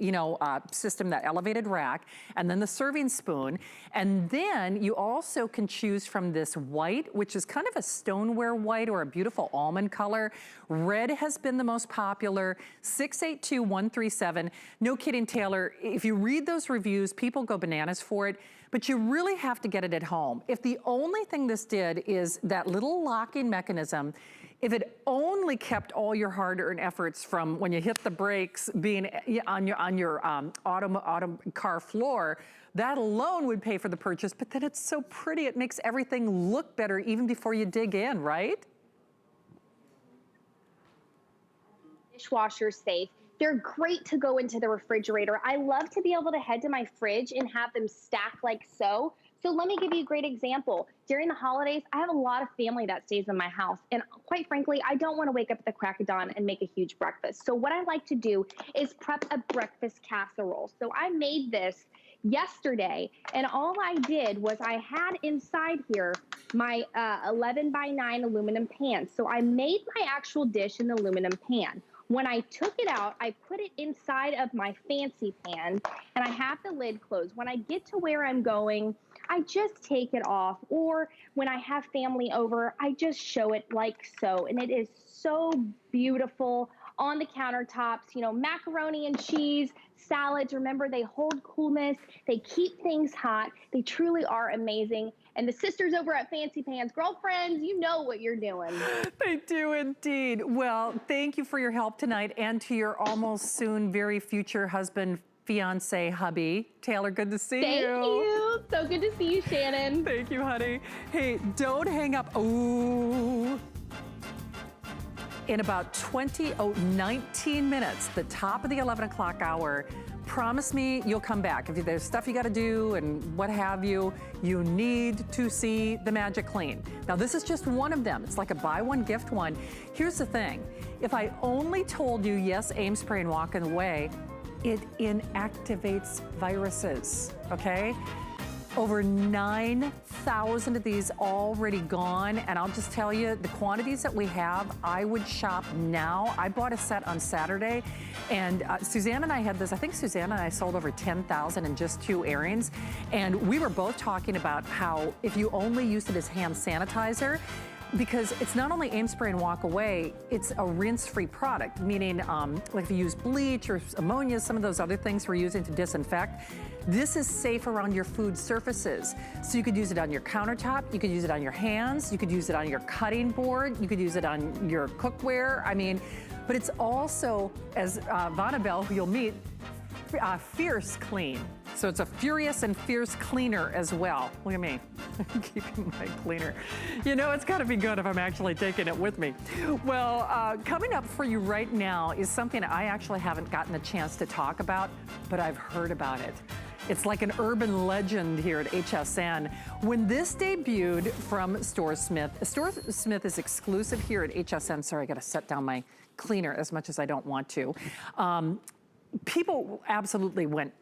system, that elevated rack, and then the serving spoon. And then you also can choose from this white, which is kind of a stoneware white or a beautiful almond color. Red has been the most popular, 682137. No kidding, Taylor, if you read those reviews, people go bananas for it, but you really have to get it at home. If the only thing this did is that little locking mechanism, if it only kept all your hard-earned efforts from when you hit the brakes being on your auto car floor, that alone would pay for the purchase. But then it's so pretty, it makes everything look better even before you dig in, right? Dishwasher safe. They're great to go into the refrigerator. I love to be able to head to my fridge and have them stacked like so. So let me give you a great example. During the holidays, I have a lot of family that stays in my house. And quite frankly, I don't want to wake up at the crack of dawn and make a huge breakfast. So what I like to do is prep a breakfast casserole. So I made this yesterday, and all I did was I had inside here my 11 by 9 aluminum pan. So I made my actual dish in the aluminum pan. When I took it out, I put it inside of my fancy pan, and I have the lid closed. When I get to where I'm going, I just take it off. Or when I have family over, I just show it like so. And it is so beautiful on the countertops, macaroni and cheese, salads. Remember, they hold coolness. They keep things hot. They truly are amazing. And the sisters over at Fancy Pans, girlfriends, you know what you're doing. They do indeed. Well, thank you for your help tonight, and to your almost soon very future husband, fiance, hubby. Taylor, good to see you. Thank you. So good to see you, Shannon. Thank you, honey. Hey, don't hang up. Ooh. In about 19 minutes, the top of the 11 o'clock hour, promise me you'll come back. If there's stuff you got to do and what have you, you need to see the Magic Clean. Now, this is just one of them. It's like a buy one, gift one. Here's the thing. If I only told you, yes, aim, spray, and walk away, it inactivates viruses, okay? Over 9,000 of these already gone, and I'll just tell you, the quantities that we have, I would shop now. I bought a set on Saturday, and Suzanne and I had this, I think Suzanne and I sold over 10,000 in just 2 airings, and we were both talking about how if you only used it as hand sanitizer, because it's not only aim, spray, and walk away, it's a rinse-free product, meaning like if you use bleach or ammonia, some of those other things we're using to disinfect, this is safe around your food surfaces. So you could use it on your countertop, you could use it on your hands, you could use it on your cutting board, you could use it on your cookware. I mean, but it's also, as Vanabelle, who you'll meet, fierce clean. So it's a furious and fierce cleaner as well. Look at me, keeping my cleaner. You know, it's gotta be good if I'm actually taking it with me. Well, coming up for you right now is something I actually haven't gotten a chance to talk about, but I've heard about it. It's like an urban legend here at HSN. When this debuted from Store Smith is exclusive here at HSN. Sorry, I gotta set down my cleaner as much as I don't want to. People absolutely went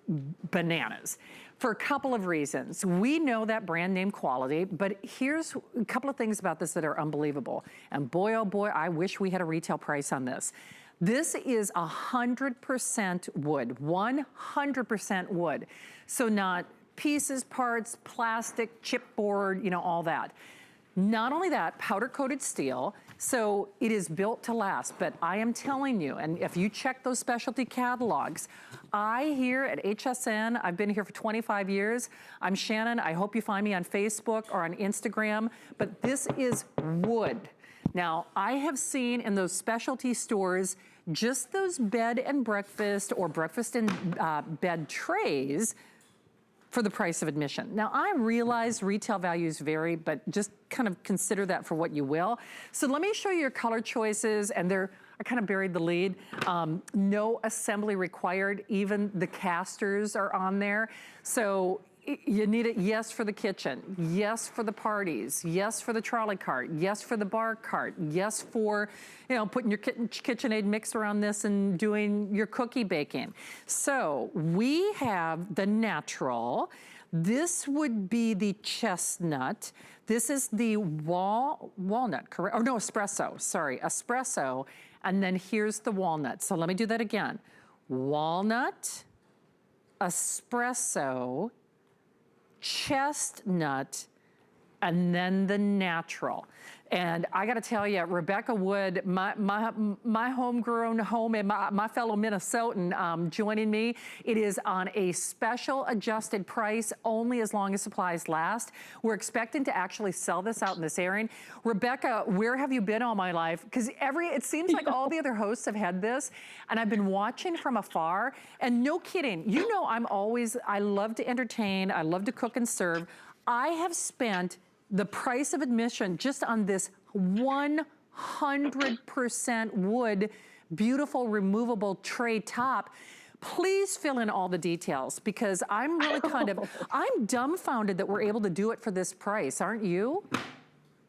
bananas for a couple of reasons. We know that brand name quality, but here's a couple of things about this that are unbelievable. And boy, oh boy, I wish we had a retail price on this. This is 100% wood, 100% wood. So not pieces, parts, plastic, chipboard, all that. Not only that, powder coated steel, so it is built to last, but I am telling you, and if you check those specialty catalogs, I here at HSN, I've been here for 25 years. I'm Shannon, I hope you find me on Facebook or on Instagram, but this is wood. Now, I have seen in those specialty stores, just those bed and breakfast or breakfast and bed trays for the price of admission. Now, I realize retail values vary, but just kind of consider that for what you will. So let me show you your color choices, and are kind of buried the lead. No assembly required. Even the casters are on there. So you need it, yes, for the kitchen, yes, for the parties, yes, for the trolley cart, yes, for the bar cart, yes, for, you know, putting your KitchenAid mixer on this and doing your cookie baking. So we have the natural. This would be the chestnut. This is the walnut, correct? Oh no, espresso, sorry, espresso. And then here's the walnut. So let me do that again. Walnut, espresso, chestnut, and then the natural. And I gotta tell you, Rebecca Wood, my homegrown home and my fellow Minnesotan joining me, it is on a special adjusted price only as long as supplies last. We're expecting to actually sell this out in this airing. Rebecca, where have you been all my life? Because it seems like all the other hosts have had this, and I've been watching from afar, and no kidding, you know I love to entertain, I love to cook and serve. I have spent the price of admission just on this 100% wood, beautiful removable tray top. Please fill in all the details because I'm really I'm dumbfounded that we're able to do it for this price, aren't you?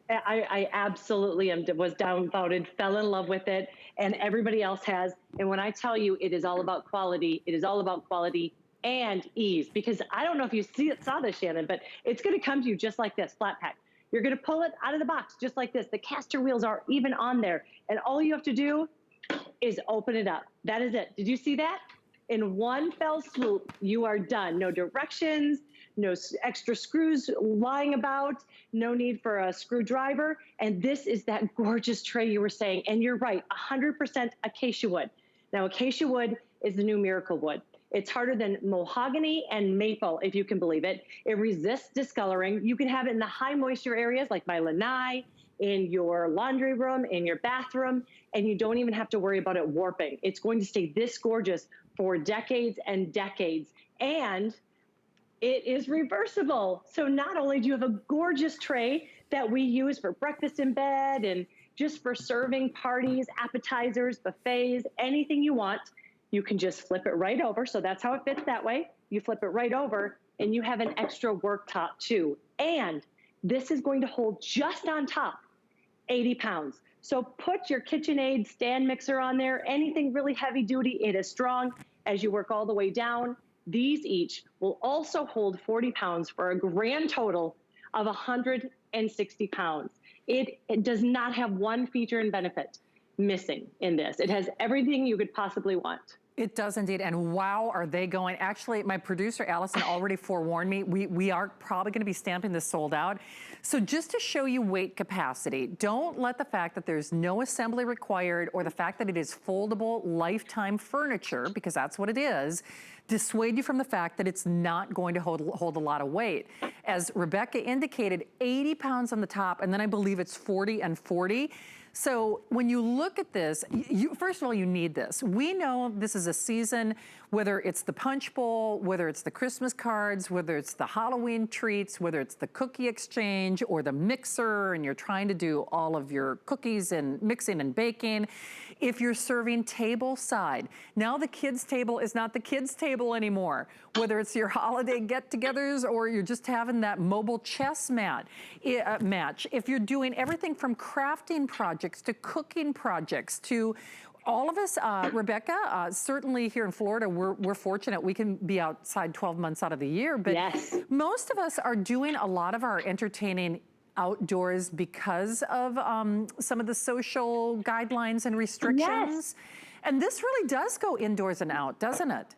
I absolutely was dumbfounded, fell in love with it, and everybody else has. And when I tell you it is all about quality, it is all about quality and ease, because I don't know if you saw this, Shannon, but it's going to come to you just like this, flat pack. You're going to pull it out of the box just like this. The caster wheels are even on there, and all you have to do is open it up. That is it. Did you see that? In one fell swoop, you are done. No directions, no extra screws lying about, no need for a screwdriver, and this is that gorgeous tray you were saying, and you're right, 100% acacia wood. Now, acacia wood is the new miracle wood. It's harder than mahogany and maple, if you can believe it. It resists discoloring. You can have it in the high moisture areas like my lanai, in your laundry room, in your bathroom, and you don't even have to worry about it warping. It's going to stay this gorgeous for decades and decades. And it is reversible. So not only do you have a gorgeous tray that we use for breakfast in bed and just for serving parties, appetizers, buffets, anything you want, you can just flip it right over. So that's how it fits that way. You flip it right over and you have an extra worktop too. And this is going to hold just on top 80 pounds. So put your KitchenAid stand mixer on there, anything really heavy duty. It is strong as you work all the way down. These each will also hold 40 pounds for a grand total of 160 pounds. It does not have one feature and benefit missing in this. It has everything you could possibly want. It does indeed, and wow, are they going. Actually, my producer, Allison, already forewarned me. We are probably gonna be stamping this sold out. So just to show you weight capacity, don't let the fact that there's no assembly required or the fact that it is foldable lifetime furniture, because that's what it is, dissuade you from the fact that it's not going to hold a lot of weight. As Rebecca indicated, 80 pounds on the top, and then I believe it's 40 and 40. So when you look at this, first of all, you need this. We know this is a season, whether it's the punch bowl, whether it's the Christmas cards, whether it's the Halloween treats, whether it's the cookie exchange or the mixer, and you're trying to do all of your cookies and mixing and baking. If you're serving table side, now the kids' table is not the kids' table anymore. Whether it's your holiday get-togethers or you're just having that mobile chess match. If you're doing everything from crafting projects to cooking projects to all of us, Rebecca, certainly here in Florida, we're fortunate we can be outside 12 months out of the year, but yes, most of us are doing a lot of our entertaining outdoors because of some of the social guidelines and restrictions. Yes. And this really does go indoors and out, doesn't it?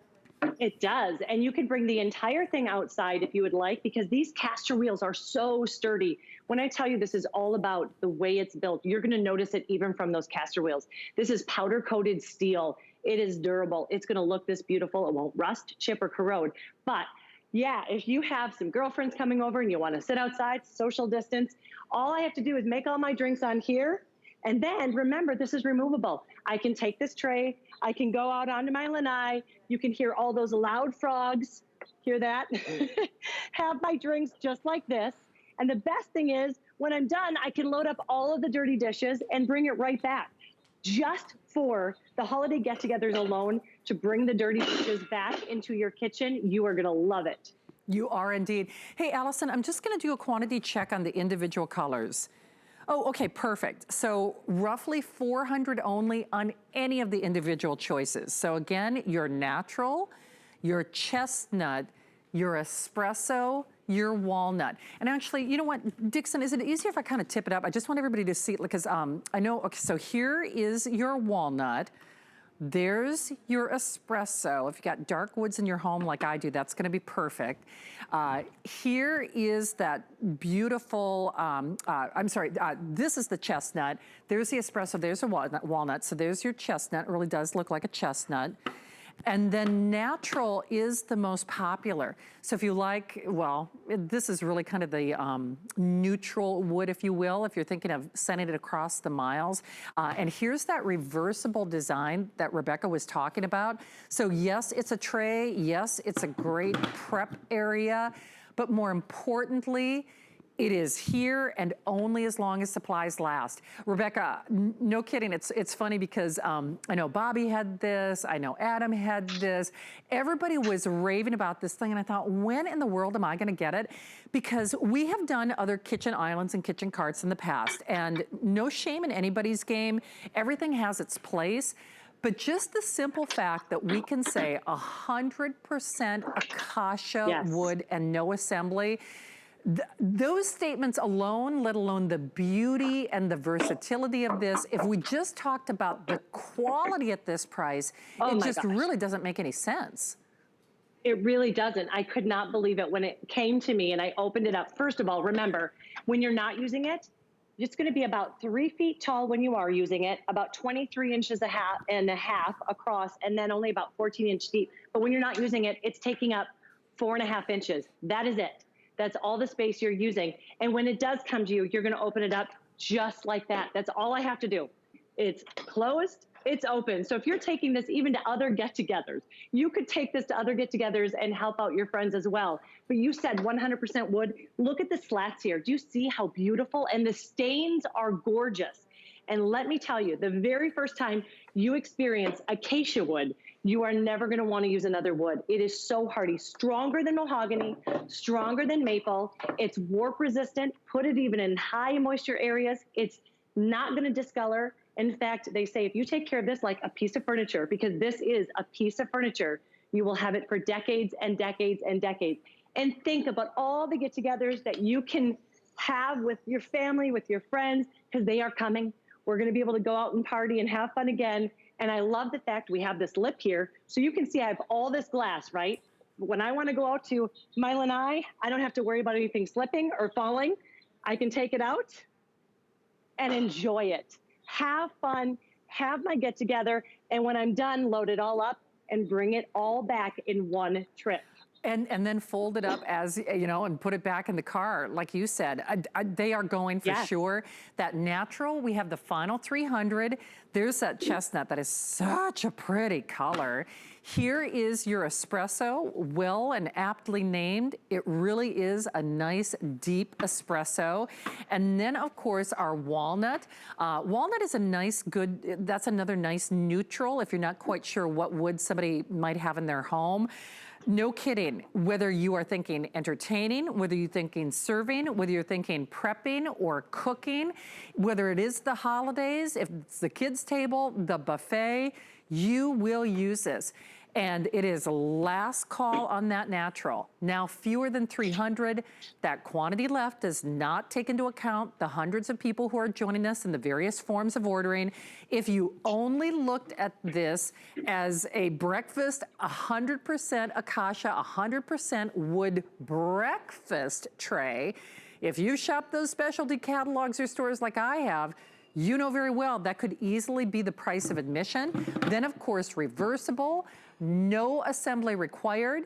It does. And you can bring the entire thing outside if you would like, because these caster wheels are so sturdy. When I tell you this is all about the way it's built, you're going to notice it even from those caster wheels. This is powder coated steel. It is durable. It's going to look this beautiful. It won't rust, chip, or corrode. But yeah, if you have some girlfriends coming over and you want to sit outside, social distance, all I have to do is make all my drinks on here. And then remember, this is removable. I can take this tray. I can go out onto my lanai. You can hear all those loud frogs. Hear that? Have my drinks just like this. And the best thing is, when I'm done, I can load up all of the dirty dishes and bring it right back. just for the holiday get-togethers alone, to bring the dirty dishes back into your kitchen. You are gonna love it. You are indeed. Hey, Allison, I'm just gonna do a quantity check on the individual colors. Oh, okay, perfect. So roughly 400 only on any of the individual choices. So again, your natural, your chestnut, your espresso, your walnut. And actually, you know what, Dixon, is it easier if I kind of tip it up? I just want everybody to see it because I know, okay, so here is your walnut. There's your espresso. If you got dark woods in your home like I do, that's gonna be perfect. Here is that beautiful, this is the chestnut. There's the espresso, there's a walnut. So there's your chestnut, it really does look like a chestnut. And then natural is the most popular. So if you like, well, this is really kind of the neutral wood, if you will, if you're thinking of sending it across the miles. And here's that reversible design that Rebecca was talking about. So yes, it's a tray. Yes, it's a great prep area. But more importantly, it is here and only as long as supplies last. Rebecca, no kidding, it's funny because I know Bobby had this, I know Adam had this. Everybody was raving about this thing and I thought, when in the world am I gonna get it? Because we have done other kitchen islands and kitchen carts in the past, and no shame in anybody's game, everything has its place. But just the simple fact that we can say 100% acacia wood and no assembly, those statements alone, let alone the beauty and the versatility of this, if we just talked about the quality at this price, it just really doesn't make any sense. It really doesn't. I could not believe it when it came to me and I opened it up. First of all, remember, when you're not using it, it's gonna be about 3 feet tall when you are using it, about 23 inches and a half across, and then only about 14 inches deep. But when you're not using it, it's taking up 4.5 inches. That is it. That's all the space you're using. And when it does come to you, you're gonna open it up just like that. That's all I have to do. It's closed, it's open. So if you're taking this even to other get-togethers, you could take this to other get-togethers and help out your friends as well. But you said 100% wood. Look at the slats here. Do you see how beautiful? And the stains are gorgeous. And let me tell you, the very first time you experience acacia wood, you are never gonna wanna use another wood. It is so hardy, stronger than mahogany, stronger than maple. It's warp resistant. Put it even in high moisture areas. It's not gonna discolor. In fact, they say if you take care of this like a piece of furniture, because this is a piece of furniture, you will have it for decades and decades and decades. And think about all the get-togethers that you can have with your family, with your friends, because they are coming. We're gonna be able to go out and party and have fun again. And I love the fact we have this lip here. So you can see I have all this glass, right? When I wanna go out to my lanai, I don't have to worry about anything slipping or falling. I can take it out and enjoy it. Have fun, have my get together, and when I'm done, load it all up and bring it all back in one trip. And then fold it up as, you know, and put it back in the car, like you said. They are going for sure. That natural, we have the final 300. There's that chestnut that is such a pretty color. Here is your espresso, well and aptly named. It really is a nice deep espresso. And then of course our walnut. Walnut is a nice, good, that's another nice neutral if you're not quite sure what wood somebody might have in their home. No kidding, whether you are thinking entertaining, whether you're thinking serving, whether you're thinking prepping or cooking, whether it is the holidays, if it's the kids' table, the buffet, you will use this. And it is last call on that natural. Now fewer than 300, that quantity left does not take into account the hundreds of people who are joining us in the various forms of ordering. If you only looked at this as a breakfast, 100% acacia, 100% wood breakfast tray, if you shop those specialty catalogs or stores like I have, you know very well that could easily be the price of admission. Then of course, reversible, no assembly required,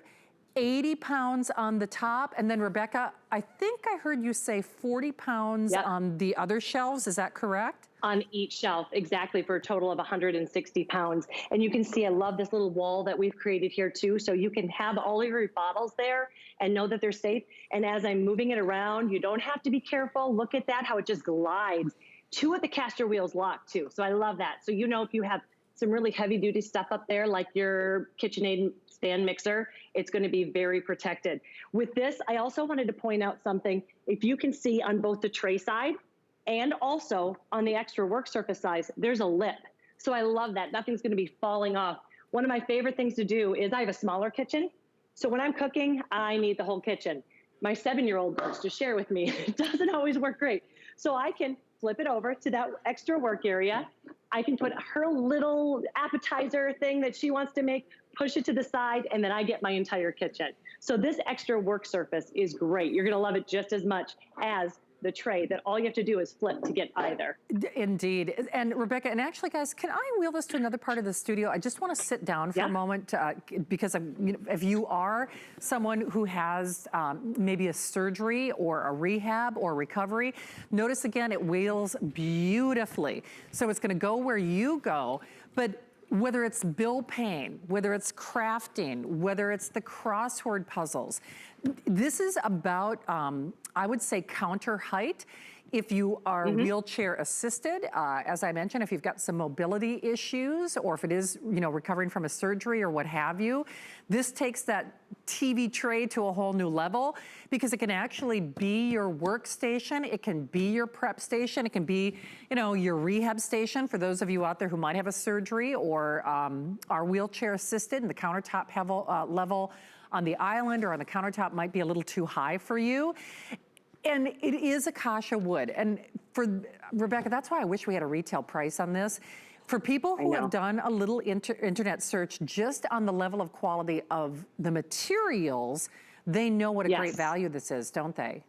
80 pounds on the top. And then Rebecca, I think I heard you say 40 pounds on the other shelves, is that correct? On each shelf, exactly, for a total of 160 pounds. And you can see, I love this little wall that we've created here too. So you can have all of your bottles there and know that they're safe. And as I'm moving it around, you don't have to be careful. Look at that, how it just glides. 2 of the caster wheels lock too. So I love that. So, you know, if you have some really heavy duty stuff up there, like your KitchenAid stand mixer, it's going to be very protected. With this, I also wanted to point out something. If you can see on both the tray side and also on the extra work surface size, there's a lip. So I love that. Nothing's going to be falling off. One of my favorite things to do is I have a smaller kitchen. So when I'm cooking, I need the whole kitchen. My 7-year-old loves to share with me. It doesn't always work great. So I can flip it over to that extra work area. I can put her little appetizer thing that she wants to make, push it to the side, and then I get my entire kitchen. So this extra work surface is great. You're going to love it just as much as the tray that all you have to do is flip to get either. Indeed. And Rebecca, and actually guys, can I wheel this to another part of the studio? I just want to sit down for a moment because if you are someone who has maybe a surgery or a rehab or recovery, notice again, it wheels beautifully. So it's going to go where you go, but whether it's bill paying, whether it's crafting, whether it's the crossword puzzles, this is about, I would say, counter height. If you are wheelchair assisted, as I mentioned, if you've got some mobility issues, or if it is, you know, recovering from a surgery or what have you, this takes that TV tray to a whole new level because it can actually be your workstation. It can be your prep station. It can be, you know, your rehab station for those of you out there who might have a surgery or are wheelchair assisted and the countertop level on the island or on the countertop might be a little too high for you. And it is acacia wood. And for Rebecca, that's why I wish we had a retail price on this. For people who have done a little internet search just on the level of quality of the materials, they know what a great value this is, don't they?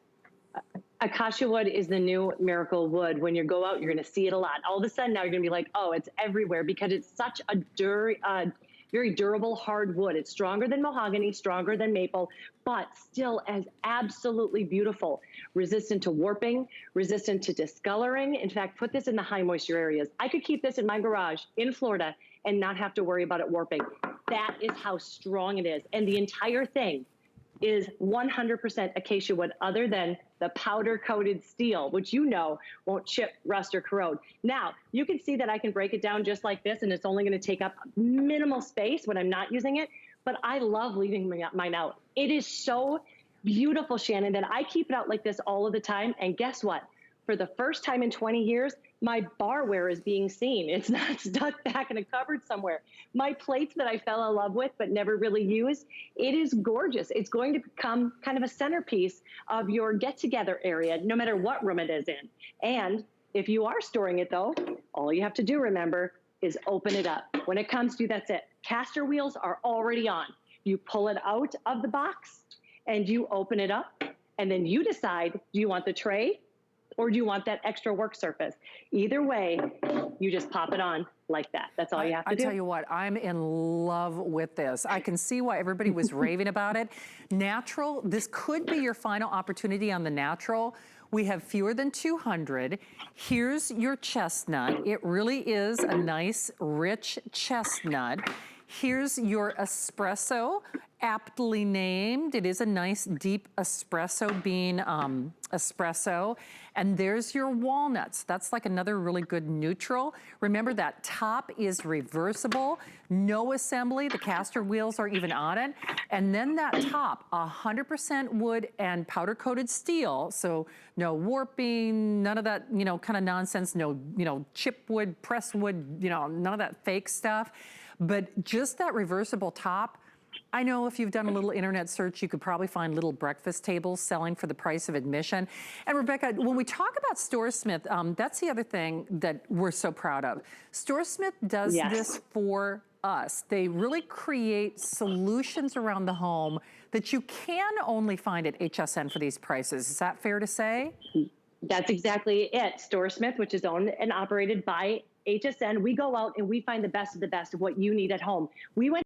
Acacia wood is the new miracle wood. When you go out, you're going to see it a lot. All of a sudden now you're going to be like, oh, it's everywhere because it's such a very durable hard wood. It's stronger than mahogany, stronger than maple, but still as absolutely beautiful. Resistant to warping, resistant to discoloring. In fact, put this in the high moisture areas. I could keep this in my garage in Florida and not have to worry about it warping. That is how strong it is. And the entire thing is 100% acacia wood, other than the powder coated steel, which you know won't chip, rust, or corrode. Now, you can see that I can break it down just like this, and it's only gonna take up minimal space when I'm not using it, but I love leaving mine out. It is so beautiful, Shannon, that I keep it out like this all of the time, and guess what? For the first time in 20 years, my barware is being seen. It's not stuck back in a cupboard somewhere. My plates that I fell in love with but never really used, it is gorgeous. It's going to become kind of a centerpiece of your get-together area, no matter what room it is in. And if you are storing it though, all you have to do, remember, is open it up. When it comes to, that's it. Caster wheels are already on. You pull it out of the box and you open it up, and then you decide, do you want the tray or do you want that extra work surface? Either way, you just pop it on like that. That's all you have to do. I tell you what, I'm in love with this. I can see why everybody was raving about it. Natural, this could be your final opportunity on the natural. We have fewer than 200. Here's your chestnut. It really is a nice, rich chestnut. Here's your espresso, aptly named. It is a nice deep espresso bean espresso. And there's your walnuts. That's like another really good neutral. Remember that top is reversible, no assembly. The caster wheels are even on it. And then that top, 100% wood and powder coated steel. So no warping, none of that, you know, kind of nonsense. No, you know, chip wood, press wood, you know, none of that fake stuff. But just that reversible top. I know if you've done a little internet search, you could probably find little breakfast tables selling for the price of admission. And Rebecca, when we talk about StoreSmith, that's the other thing that we're so proud of. StoreSmith does this for us. They really create solutions around the home that you can only find at HSN for these prices. Is that fair to say? That's exactly it. StoreSmith, which is owned and operated by HSN, we go out and we find the best of what you need at home. We went